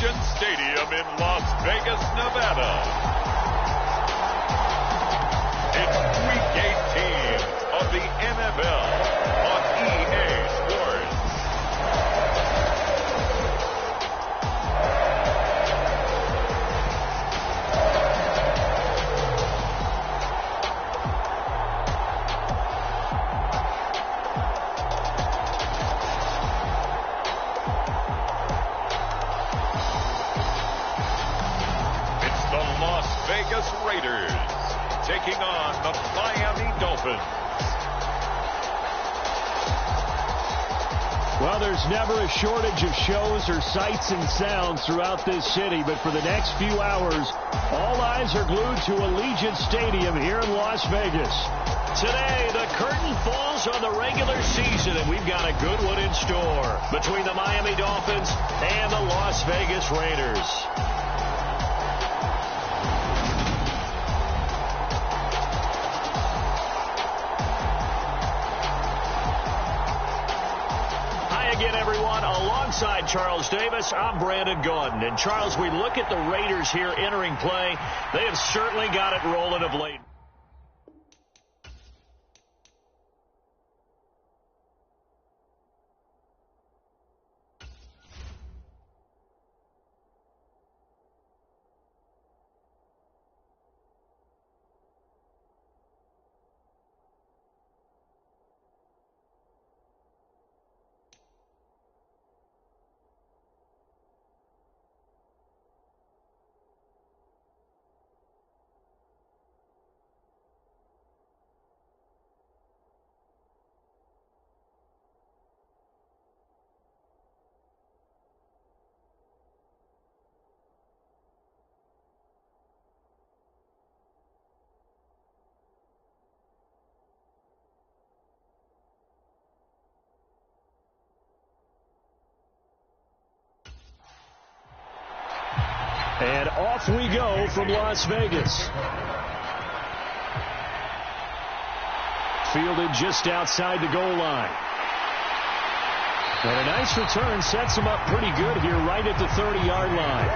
Allegiant Stadium in Las Vegas, Nevada. It's Week 18 of the NFL on EA Sports. Vegas Raiders taking on the Miami Dolphins. Well, there's never a shortage of shows or sights and sounds throughout this city, but for the next few hours, all eyes are glued to Allegiant Stadium here in Las Vegas. Today, the curtain falls on the regular season, and we've got a good one in store between the Miami Dolphins and the Las Vegas Raiders. Again, everyone, alongside Charles Davis, I'm Brandon Gordon. And, Charles, we look at the Raiders here entering play. They have certainly got it rolling of late. And off we go from Las Vegas. Fielded just outside the goal line. And a nice return sets him up pretty good here right at the 30-yard line.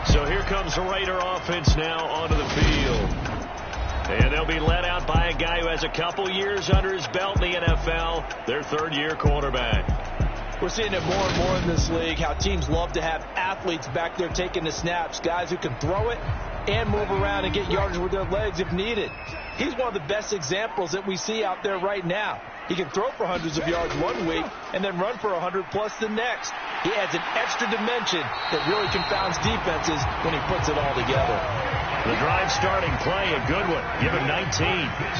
So here comes the Raider offense now onto the field. And they'll be led out by a guy who has a couple years under his belt in the NFL, their third-year quarterback. We're seeing it more and more in this league, how teams love to have athletes back there taking the snaps, guys who can throw it and move around and get yardage with their legs if needed. He's one of the best examples that we see out there right now. He can throw for hundreds of yards one week and then run for 100-plus the next. He adds an extra dimension that really confounds defenses when he puts it all together. The drive starting play, a good one. Give him 19.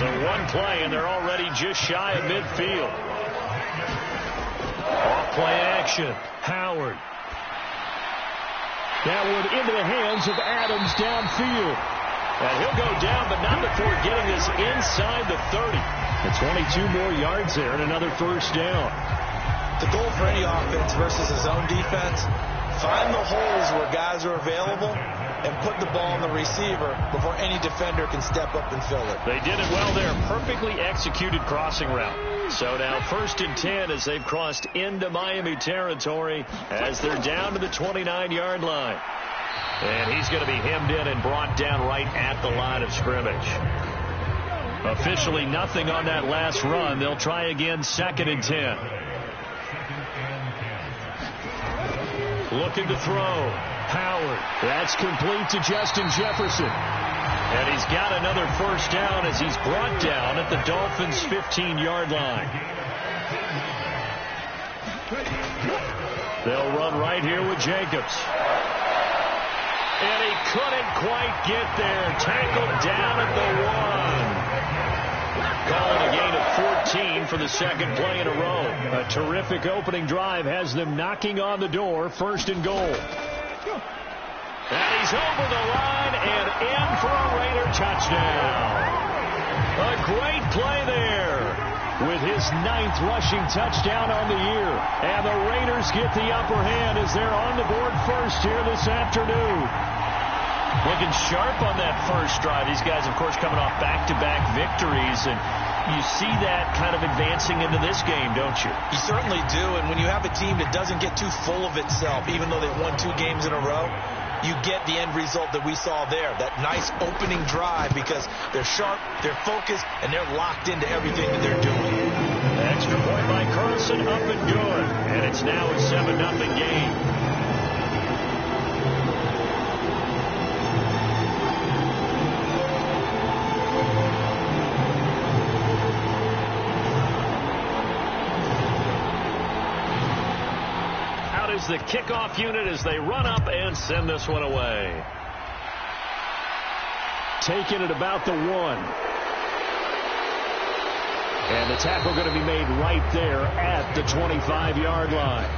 So one play, and they're already just shy of midfield. Off-play action. Howard. That one into the hands of Adams downfield. And he'll go down, but not before getting this inside the 30. And 22 more yards there and another first down. The goal for any offense versus his own defense, find the holes where guys are available and put the ball on the receiver before any defender can step up and fill it. They did it well there. Perfectly executed crossing route. So now 1st and 10 as they've crossed into Miami territory as they're down to the 29-yard line. And he's going to be hemmed in and brought down right at the line of scrimmage. Officially nothing on that last run. They'll try again 2nd and 10. Looking to throw. Howard. That's complete to Justin Jefferson. And he's got another first down as he's brought down at the Dolphins' 15-yard line. They'll run right here with Jacobs. And he couldn't quite get there. Tackled down at the 1. Calling a gain of 14 for the second play in a row. A terrific opening drive has them knocking on the door. 1st and goal. And he's over the line and in for a Raider touchdown. A great play there with his 9th rushing touchdown on the year. And the Raiders get the upper hand as they're on the board first here this afternoon. Looking sharp on that first drive. These guys, of course, coming off back-to-back victories, and you see that kind of advancing into this game, don't you? You certainly do, and when you have a team that doesn't get too full of itself, even though they've won 2 games in a row, you get the end result that we saw there, that nice opening drive, because they're sharp, they're focused, and they're locked into everything that they're doing. Extra point by Carlson, up and good, and it's now a 7-0 game. Is the kickoff unit as they run up and send this one away. Taking it about the 1. And the tackle going to be made right there at the 25-yard line.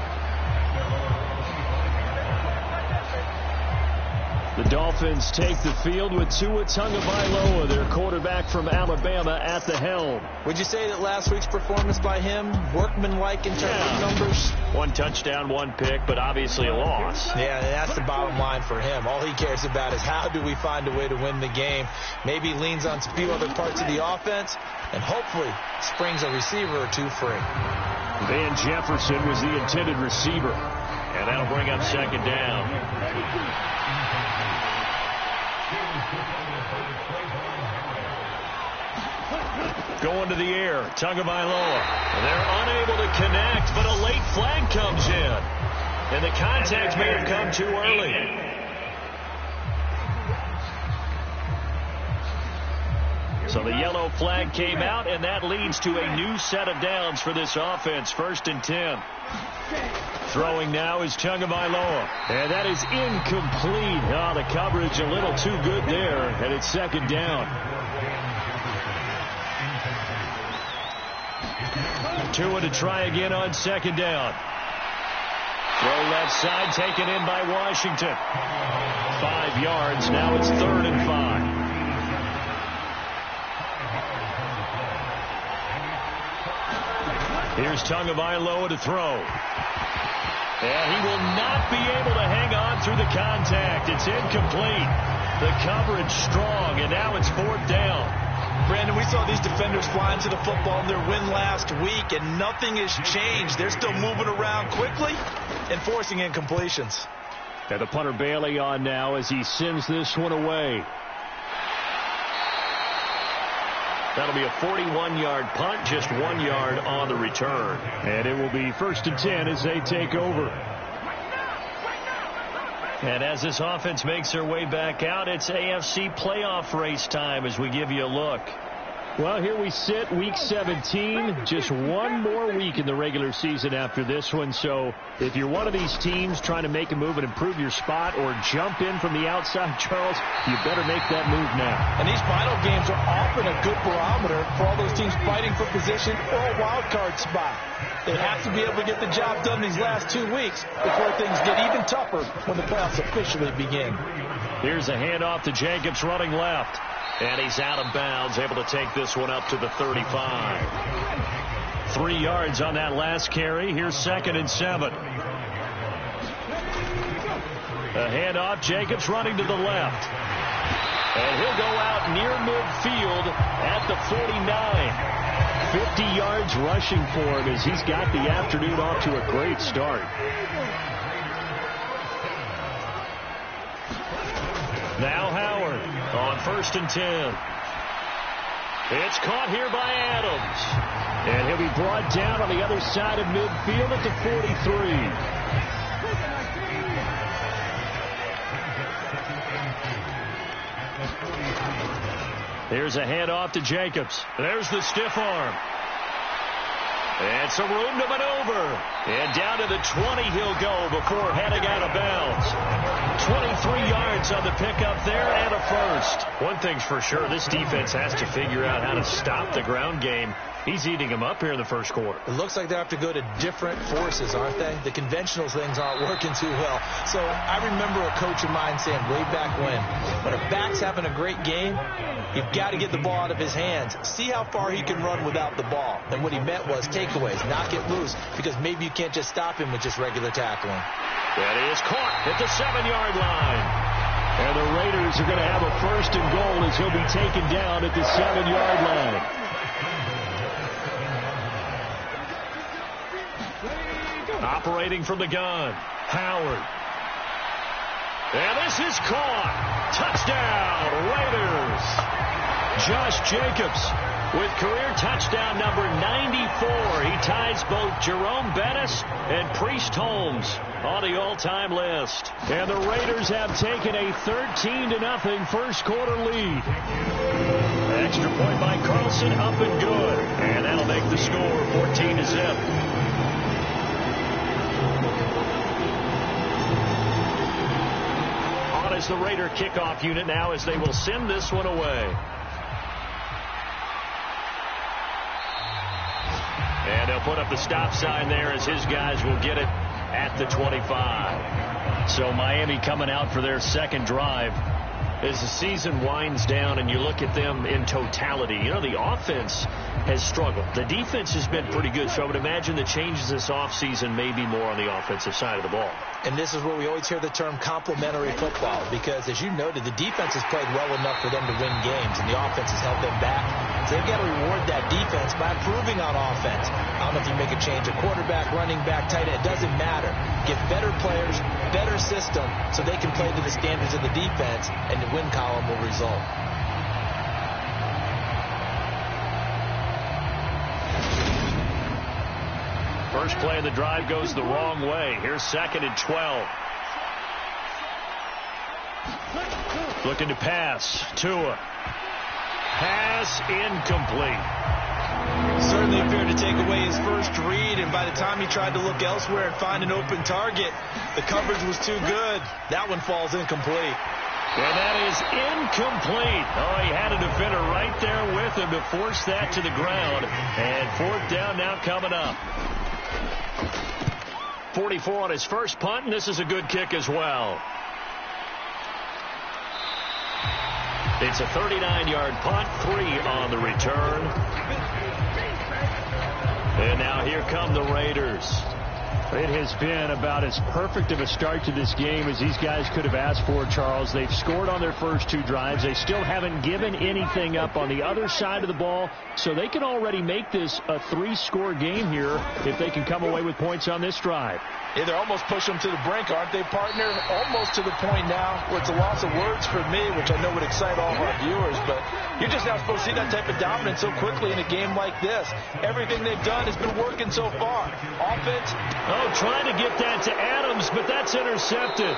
The Dolphins take the field with Tua Tagovailoa, their quarterback from Alabama, at the helm. Would you say that last week's performance by him, workmanlike in terms of numbers? 1 touchdown, 1 pick, but obviously a loss. Yeah, that's the bottom line for him. All he cares about is how do we find a way to win the game. Maybe leans on a few other parts of the offense, and hopefully springs a receiver or 2 free. Van Jefferson was the intended receiver, and that'll bring up 2nd down. Going to the air, Tagovailoa. They're unable to connect, but a late flag comes in. And the contact may have come too early. So the yellow flag came out, and that leads to a new set of downs for this offense. 1st and 10. Throwing now is Tagovailoa. And that is incomplete. Oh, the coverage a little too good there, and it's 2nd down. Tua to try again on 2nd down. Throw left side, taken in by Washington. 5 yards, now it's 3rd and 5. Here's Tagovailoa to throw. And he will not be able to hang on through the contact. It's incomplete. The coverage strong, and now it's 4th down. Brandon, we saw these defenders flying to the football in their win last week, and nothing has changed. They're still moving around quickly and forcing incompletions. And the punter Bailey on now as he sends this one away. That'll be a 41-yard punt, just 1 yard on the return. And it will be 1st and 10 as they take over. And as this offense makes their way back out, it's AFC playoff race time as we give you a look. Well, here we sit, Week 17. Just 1 more week in the regular season after this one. So if you're one of these teams trying to make a move and improve your spot or jump in from the outside, Charles, you better make that move now. And these final games are often a good barometer for all those teams fighting for position or a wild card spot. They have to be able to get the job done these last 2 weeks before things get even tougher when the playoffs officially begin. Here's a handoff to Jacobs running left. And he's out of bounds, able to take this one up to the 35. 3 yards on that last carry. Here's 2nd and 7. A handoff, Jacobs running to the left. And he'll go out near midfield at the 49. 50 yards rushing for him as he's got the afternoon off to a great start. Now Howard on 1st and 10. It's caught here by Adams. And he'll be brought down on the other side of midfield at the 43. Here's a handoff to Jacobs. There's the stiff arm. And some room to maneuver. And down to the 20 he'll go before heading out of bounds. 23 yards on the pickup there and a first. One thing's for sure, this defense has to figure out how to stop the ground game. He's eating them up here in the first quarter. It looks like they have to go to different forces, aren't they? The conventional things aren't working too well. So I remember a coach of mine saying way back when a back's having a great game, you've got to get the ball out of his hands. See how far he can run without the ball. And what he meant was takeaways, knock it loose, because maybe you can't just stop him with just regular tackling. That is caught at the 7-yard line. And the Raiders are going to have a first and goal as he'll be taken down at the 7-yard line. Operating from the gun, Howard. And this is caught. Touchdown, Raiders. Josh Jacobs with career touchdown number 94. He ties both Jerome Bettis and Priest Holmes on the all-time list. And the Raiders have taken a 13-0 first quarter lead. Extra point by Carlson, up and good. And that'll make the score 14-0. Is the Raider kickoff unit now as they will send this one away. And they'll put up the stop sign there as his guys will get it at the 25. So Miami coming out for their second drive. As the season winds down and you look at them in totality, you know, the offense has struggled. The defense has been pretty good, so I would imagine the changes this offseason may be more on the offensive side of the ball. And this is where we always hear the term complementary football, because as you noted, the defense has played well enough for them to win games, and the offense has held them back. So they've got to reward that defense by improving on offense. I don't know if you make a change, a quarterback, running back, tight end, it doesn't matter. Get better players, better system, so they can play to the standards of the defense, and the win column will result. First play of the drive goes the wrong way. Here's 2nd and 12. Looking to pass. Tua. Pass incomplete. Certainly appeared to take away his first read, and by the time he tried to look elsewhere and find an open target, the coverage was too good. That one falls incomplete. And that is incomplete. Oh, he had a defender right there with him to force that to the ground. And 4th down now coming up. 44 on his first punt, and this is a good kick as well. It's a 39-yard punt, 3 on the return. And now here come the Raiders. It has been about as perfect of a start to this game as these guys could have asked for, Charles. They've scored on their first 2 drives. They still haven't given anything up on the other side of the ball, so they can already make this a 3-score game here if they can come away with points on this drive. Yeah, they're almost pushing them to the brink, aren't they, partner? Almost to the point now where it's a loss of words for me, which I know would excite all of our viewers, but you're just not supposed to see that type of dominance so quickly in a game like this. Everything they've done has been working so far. Offense. Oh, trying to get that to Adams, but that's intercepted.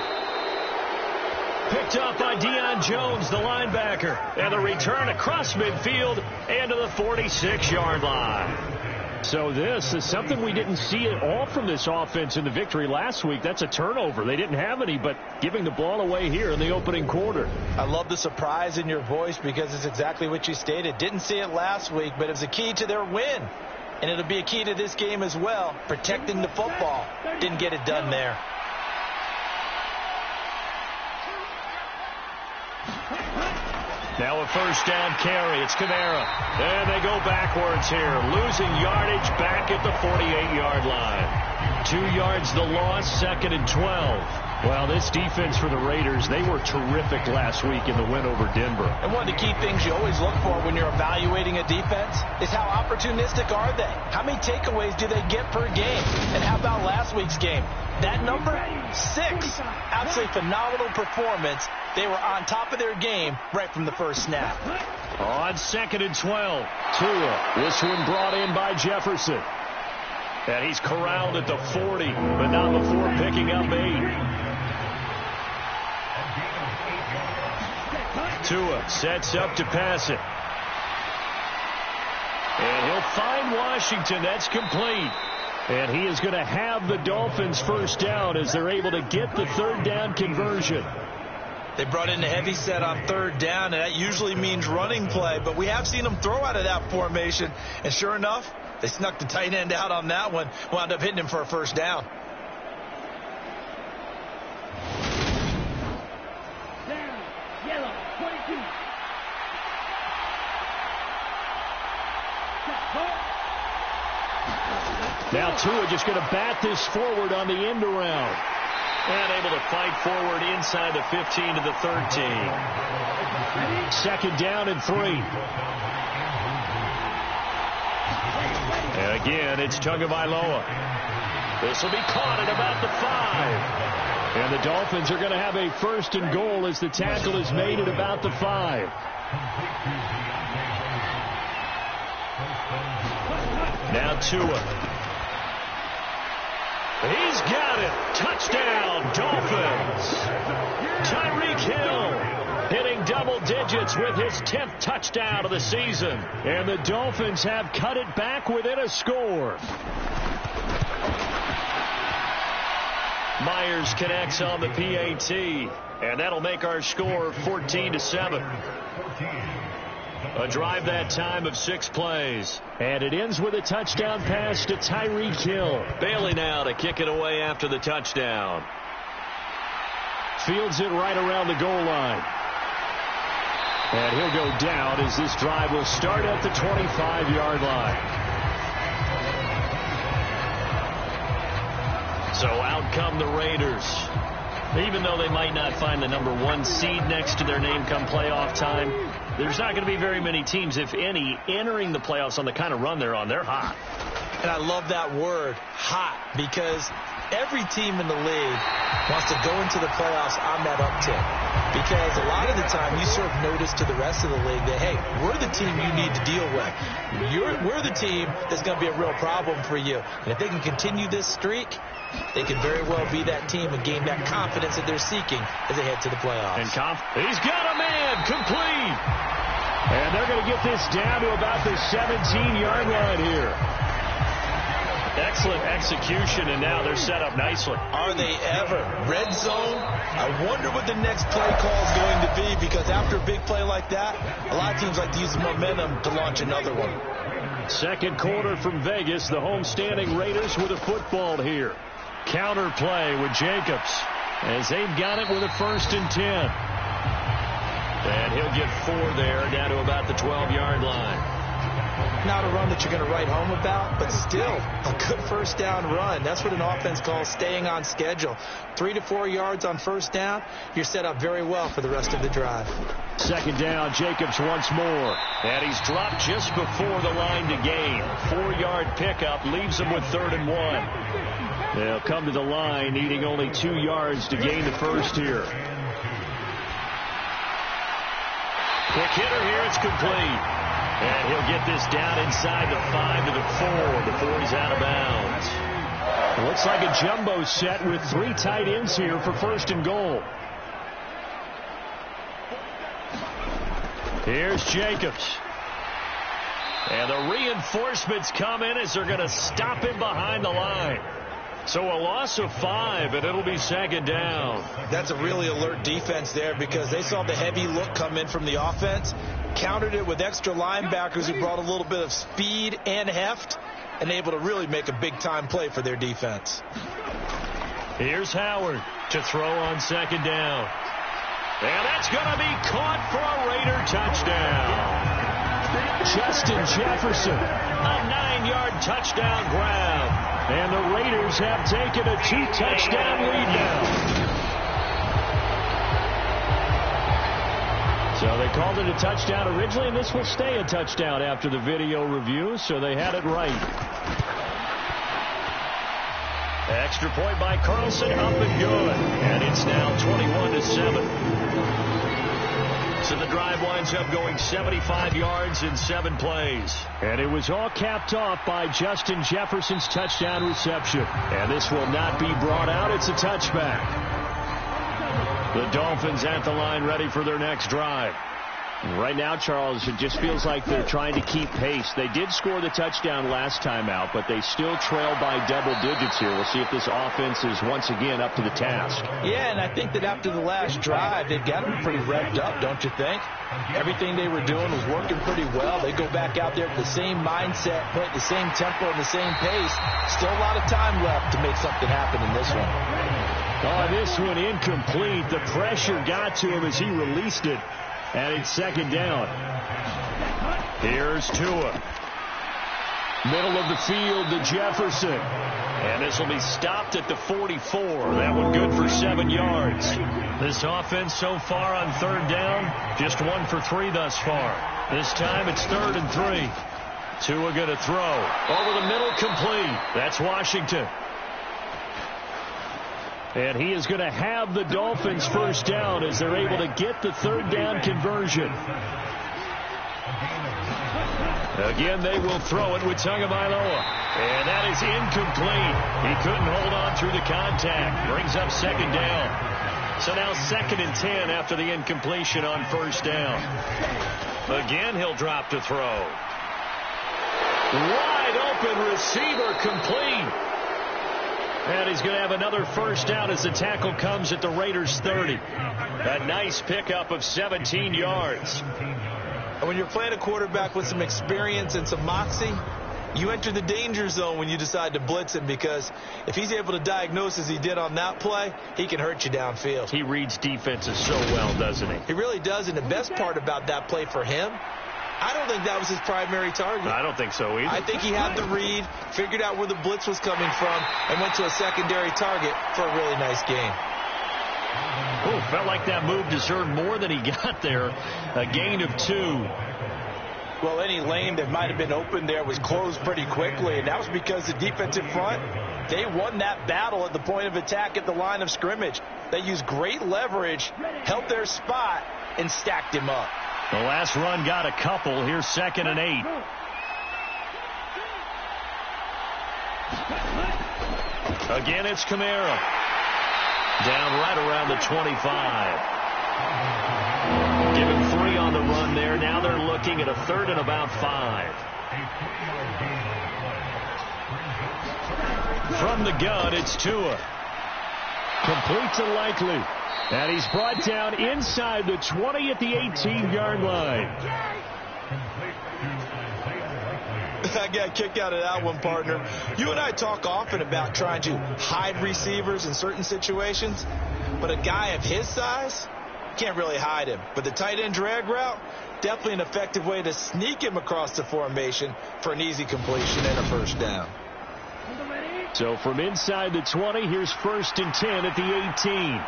Picked up by Deion Jones, the linebacker. And the return across midfield and to the 46-yard line. So this is something we didn't see at all from this offense in the victory last week. That's a turnover. They didn't have any, but giving the ball away here in the opening quarter. I love the surprise in your voice because it's exactly what you stated. Didn't see it last week, but it was a key to their win. And it'll be a key to this game as well, protecting the football. Didn't get it done there. Now a first down carry. It's Kamara. And they go backwards here. Losing yardage back at the 48-yard line. 2 yards the loss, 2nd and 12. Well, this defense for the Raiders, they were terrific last week in the win over Denver. And one of the key things you always look for when you're evaluating a defense is how opportunistic are they? How many takeaways do they get per game? And how about last week's game? That number, 6. Absolutely phenomenal performance. They were on top of their game right from the first snap. On 2nd and 12, Tua. This one brought in by Jefferson. And he's corralled at the 40, but not before picking up 8. Tua sets up to pass it. And he'll find Washington. That's complete. And he is going to have the Dolphins first down as they're able to get the 3rd down conversion. They brought in the heavy set on 3rd down, and that usually means running play. But we have seen them throw out of that formation. And sure enough, they snuck the tight end out on that one. Wound up hitting him for a first down. Yellow, 22. Now Tua just going to bat this forward on the end around. And able to fight forward inside the 15 to the 13. Second down and 3. And again, it's Tagovailoa. This will be caught at about the 5. And the Dolphins are going to have a first and goal as the tackle is made at about the 5. Now Tua. He's got it. Touchdown, Dolphins. Tyreek Hill hitting double digits with his 10th touchdown of the season. And the Dolphins have cut it back within a score. Myers connects on the PAT, and that'll make our score 14-7. A drive that time of 6 plays. And it ends with a touchdown pass to Tyreek Hill. Bailey now to kick it away after the touchdown. Fields it right around the goal line. And he'll go down as this drive will start at the 25-yard line. So out come the Raiders. Even though they might not find the number 1 seed next to their name come playoff time, there's not going to be very many teams, if any, entering the playoffs on the kind of run they're on. They're hot. And I love that word, hot, because every team in the league wants to go into the playoffs on that uptick. Because a lot of the time you serve notice to the rest of the league that, hey, we're the team you need to deal with. We're the team that's going to be a real problem for you. And if they can continue this streak, they can very well be that team and gain that confidence that they're seeking as they head to the playoffs. And he's got a man complete. And they're going to get this down to about the 17-yard line here. Excellent execution, and now they're set up nicely. Are they ever? Red zone? I wonder what the next play call is going to be, because after a big play like that, a lot of teams like to use the momentum to launch another one. Second quarter from Vegas, the homestanding Raiders with a football here. Counter play with Jacobs as they've got it with a 1st and 10. And he'll get 4 there, down to about the 12-yard line. Not a run that you're going to write home about, but still a good first down run. That's what an offense calls staying on schedule. 3 to 4 yards on first down, you're set up very well for the rest of the drive. Second down, Jacobs once more. And he's dropped just before the line to gain. 4-yard pickup leaves him with 3rd and 1. They'll come to the line needing only 2 yards to gain the first here. Quick hitter here, it's complete. And he'll get this down inside the 5 to the 4 before he's out of bounds. It looks like a jumbo set with 3 tight ends here for 1st and goal. Here's Jacobs. And the reinforcements come in as they're going to stop him behind the line. So a loss of 5, and it'll be 2nd down. That's a really alert defense there, because they saw the heavy look come in from the offense, countered it with extra linebackers who brought a little bit of speed and heft, and able to really make a big-time play for their defense. Here's Howard to throw on 2nd down. And that's going to be caught for a Raider touchdown. Justin Jefferson, a 9-yard touchdown grab. And the Raiders have taken a 2-touchdown lead now. So they called it a touchdown originally, and this will stay a touchdown after the video review, so they had it right. Extra point by Carlson, up and good. And it's now 21-7. So the drive winds up going 75 yards in 7 plays. And it was all capped off by Justin Jefferson's touchdown reception. And this will not be brought out. It's a touchback. The Dolphins at the line ready for their next drive. Right now, Charles, it just feels like they're trying to keep pace. They did score the touchdown last time out, but they still trail by double digits here. We'll see if this offense is once again up to the task. Yeah, and I think that after the last drive, they've got them pretty revved up, don't you think? Everything they were doing was working pretty well. They go back out there with the same mindset, put the same tempo and the same pace. Still a lot of time left to make something happen in this one. Oh, this one incomplete. The pressure got to him as he released it. And it's 2nd down. Here's Tua. Middle of the field to Jefferson. And this will be stopped at the 44. That one good for 7 yards. This offense so far on third down, just 1 for 3 thus far. This time it's 3rd and 3. Tua going to throw. Over the middle, complete. That's Washington. And he is going to have the Dolphins first down as they're able to get the 3rd down conversion. Again, they will throw it with Tagovailoa. And that is incomplete. He couldn't hold on through the contact. Brings up 2nd down. So now 2nd and 10 after the incompletion on 1st down. Again, he'll drop to throw. Wide open receiver, complete. And he's going to have another first down as the tackle comes at the Raiders' 30. A nice pickup of 17 yards. And when you're playing a quarterback with some experience and some moxie, you enter the danger zone when you decide to blitz him, because if he's able to diagnose as he did on that play, he can hurt you downfield. He reads defenses so well, doesn't he? He really does, and the best part about that play for him, I don't think that was his primary target. I don't think so either. I think he had the read, figured out where the blitz was coming from, and went to a secondary target for a really nice game. Oh, felt like that move deserved more than he got there. A gain of 2. Well, any lane that might have been open there was closed pretty quickly, and that was because the defensive front, they won that battle at the point of attack at the line of scrimmage. They used great leverage, held their spot, and stacked him up. The last run got a couple. Here's 2nd and 8. Again, it's Kamara. Down right around the 25. Give him 3 on the run there. Now they're looking at a 3rd and about 5. From the gun, it's Tua. Complete to Likely. And he's brought down inside the 20 at the 18-yard line. I got a kick out of that one, partner. You and I talk often about trying to hide receivers in certain situations, but a guy of his size can't really hide him. But the tight end drag route, definitely an effective way to sneak him across the formation for an easy completion and a first down. So from inside the 20, here's 1st and 10 at the 18.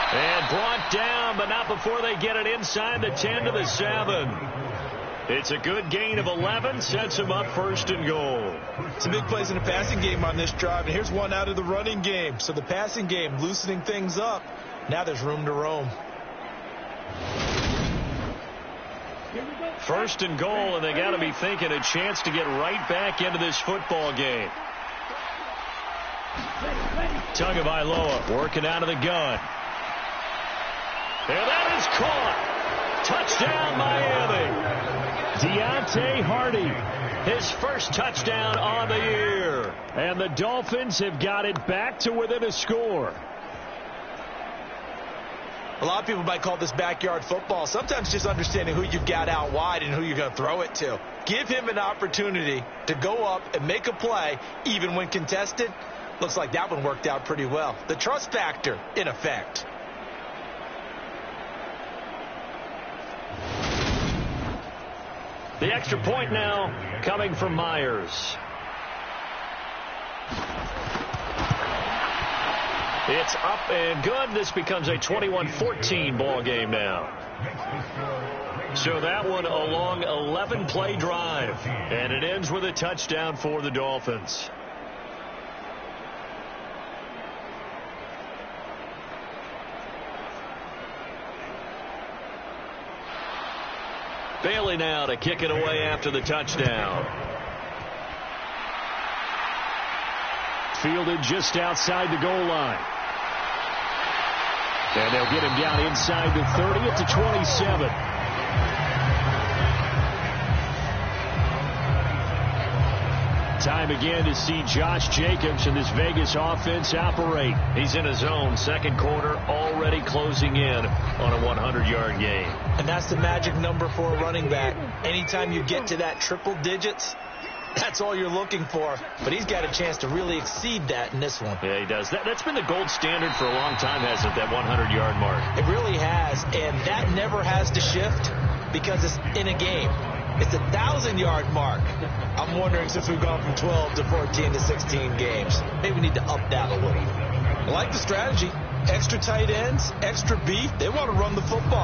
And brought down, but not before they get it inside the 10 to the 7. It's a good gain of 11, sets him up 1st and goal. Some big plays in the passing game on this drive, and here's one out of the running game. So the passing game loosening things up. Now there's room to roam. 1st and goal, and they got to be thinking a chance to get right back into this football game. Tagovailoa working out of the gun. And that is caught. Touchdown, Miami. Deontay Hardy, his first touchdown on the year. And the Dolphins have got it back to within a score. A lot of people might call this backyard football. Sometimes just understanding who you've got out wide and who you're going to throw it to. Give him an opportunity to go up and make a play, even when contested. Looks like that one worked out pretty well. The trust factor in effect. The extra point now coming from Myers. It's up and good. This becomes a 21-14 ball game now. So that one a long 11-play drive, and it ends with a touchdown for the Dolphins. Bailey now to kick it away after the touchdown. Fielded just outside the goal line. And they'll get him down inside the 30 at the 27. Time again to see Josh Jacobs and this Vegas offense operate. He's in his own second quarter, already closing in on a 100-yard game. And that's the magic number for a running back. Anytime you get to that triple digits, that's all you're looking for. But he's got a chance to really exceed that in this one. Yeah, he does. That's been the gold standard for a long time, hasn't it, that 100-yard mark? It really has, and that never has to shift because it's in a game. It's a 1,000-yard mark. I'm wondering, since we've gone from 12 to 14 to 16 games, maybe we need to up that a little. I like the strategy. Extra tight ends, extra beef. They want to run the football.